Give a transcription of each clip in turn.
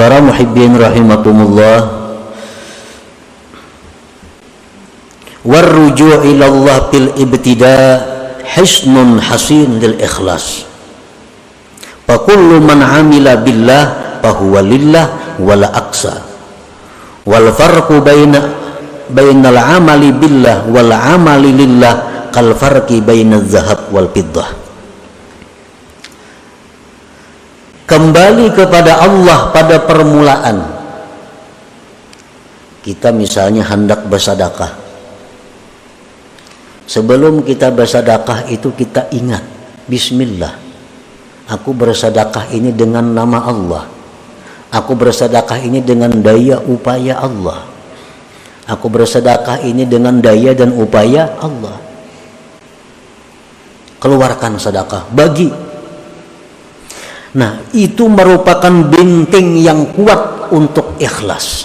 Para muhibbin rahimakumullah, warruju' ilallah bil ibtida hisnun hasin lil ikhlas. Fa kullu man amila billah fa huwa lillah wala aksa. Wal farqu bainal amali billah wal amali lillah kal farqi bainaz zahab wal fiddah. Kembali kepada Allah pada permulaan. Kita misalnya hendak bersedekah. Sebelum kita bersedekah itu kita ingat, bismillah. Aku bersedekah ini dengan nama Allah. Aku bersedekah ini dengan daya upaya Allah. Aku bersedekah ini dengan daya dan upaya Allah. Keluarkan sedekah, bagi. Nah, itu merupakan benteng yang kuat untuk ikhlas.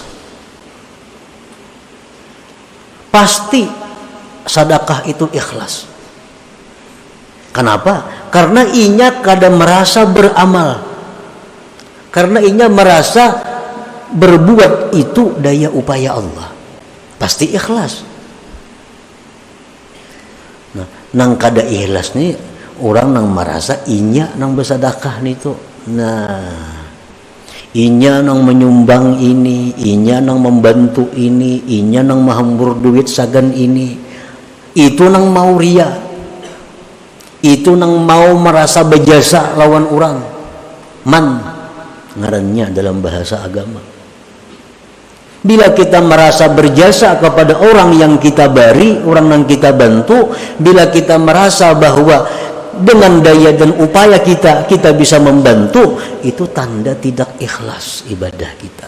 Pasti sedekah itu ikhlas. Kenapa? Karena inya kadang merasa beramal. Karena inya merasa berbuat itu daya upaya Allah. Pasti ikhlas. Nah, nang kada ikhlas nih orang nang merasa inya nang bersedekah nih tuh. Nah, inya nang menyumbang ini, inya nang membantu ini, inya nang menghambur duit sagan ini. Itu nang mau ria. Itu nang mau merasa berjasa lawan orang. Man ngarannya dalam bahasa agama. Bila kita merasa berjasa kepada orang yang kita bari, orang yang kita bantu, bila kita merasa bahwa dengan daya dan upaya kita bisa membantu, itu tanda tidak ikhlas ibadah kita.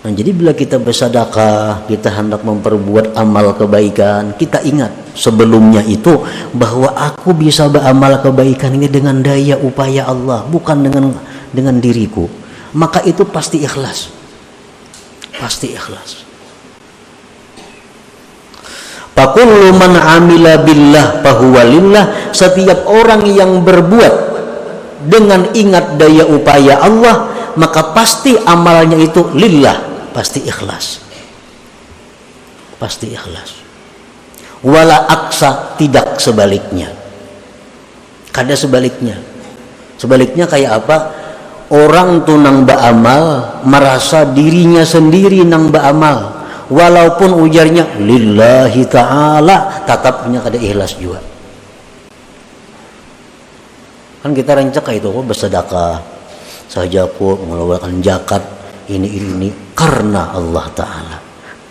Nah, jadi bila kita bersedekah, kita hendak memperbuat amal kebaikan, kita ingat sebelumnya itu bahwa aku bisa beramal kebaikan ini dengan daya upaya Allah, bukan dengan diriku. Maka itu pasti ikhlas. Pasti ikhlas. Fakullu man amila billah fahuwa lillah. Setiap orang yang berbuat dengan ingat daya upaya Allah, maka pasti amalnya itu lillah, pasti ikhlas. Pasti ikhlas. Wala aksa, tidak sebaliknya. Kada sebaliknya. Sebaliknya kayak apa? Orang tuh nang beramal merasa dirinya sendiri nang beramal. Walaupun ujarnya lillahi ta'ala, tetapnya kada ikhlas juga. Kan kita rencak itu bersedekah saja aku mengeluarkan zakat ini karena Allah Ta'ala.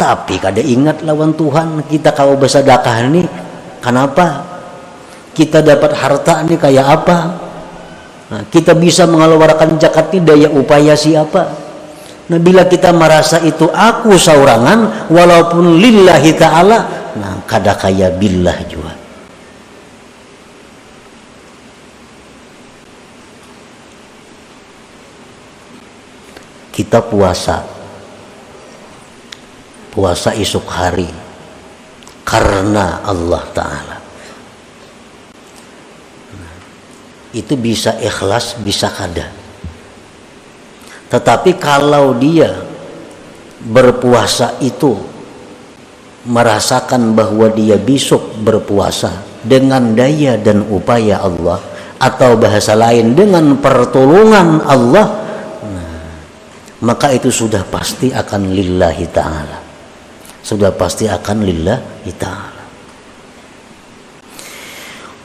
Tapi kada ingat lawan Tuhan kita kalau bersedekah ini kenapa? Kita dapat harta ini kayak apa? Nah, kita bisa mengeluarkan zakat ini daya upaya siapa? Nah, bila kita merasa itu aku saurangan walaupun lillahi ta'ala, nah kada kaya billah juga. Kita puasa esok hari karena Allah Ta'ala. Nah, itu bisa ikhlas, bisa kada. Tetapi kalau dia berpuasa itu merasakan bahwa dia besok berpuasa dengan daya dan upaya Allah, atau bahasa lain dengan pertolongan Allah, nah, maka itu sudah pasti akan lillahi ta'ala. Sudah pasti akan lillahi ta'ala.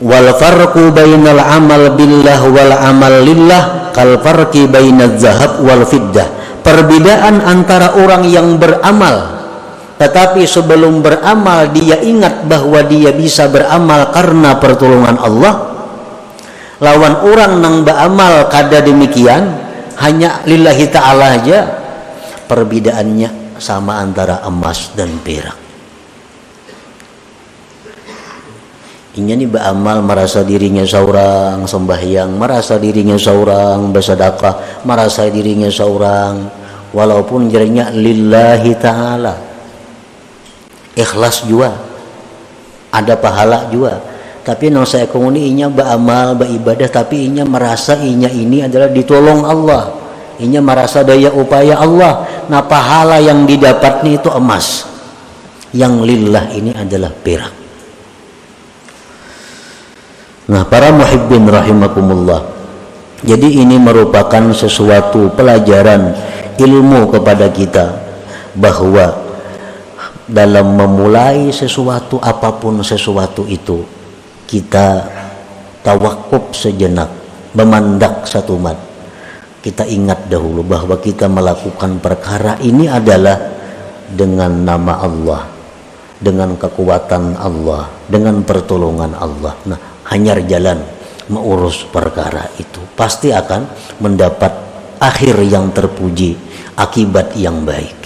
Wal farqu bainal amal billah wal amal lillah kal farqi bainaz zahab wal fiddah. Perbedaan antara orang yang beramal tetapi sebelum beramal dia ingat bahwa dia bisa beramal karena pertolongan Allah, lawan orang nang beramal kada demikian, hanya lillahi ta'ala aja, perbedaannya sama antara emas dan perak. Inya nih beramal merasa dirinya seorang sembahyang, merasa dirinya seorang bersedekah, merasa dirinya seorang, walaupun jadinya lillahi ta'ala, ikhlas juga, ada pahala juga. Tapi nang saya komuni inya beramal, beribadah, tapi inya merasa inya ini adalah ditolong Allah. Inya merasa daya upaya Allah. Nah pahala yang didapatnya itu emas. Yang lillah ini adalah perak. Nah para muhibbin rahimakumullah. Jadi ini merupakan sesuatu pelajaran ilmu kepada kita. Bahwa dalam memulai sesuatu apapun sesuatu itu. Kita tawakuf sejenak. Memandak satu mat. Kita ingat dahulu bahwa kita melakukan perkara ini adalah dengan nama Allah, dengan kekuatan Allah, dengan pertolongan Allah. Nah, hanyar jalan mengurus perkara itu pasti akan mendapat akhir yang terpuji, akibat yang baik.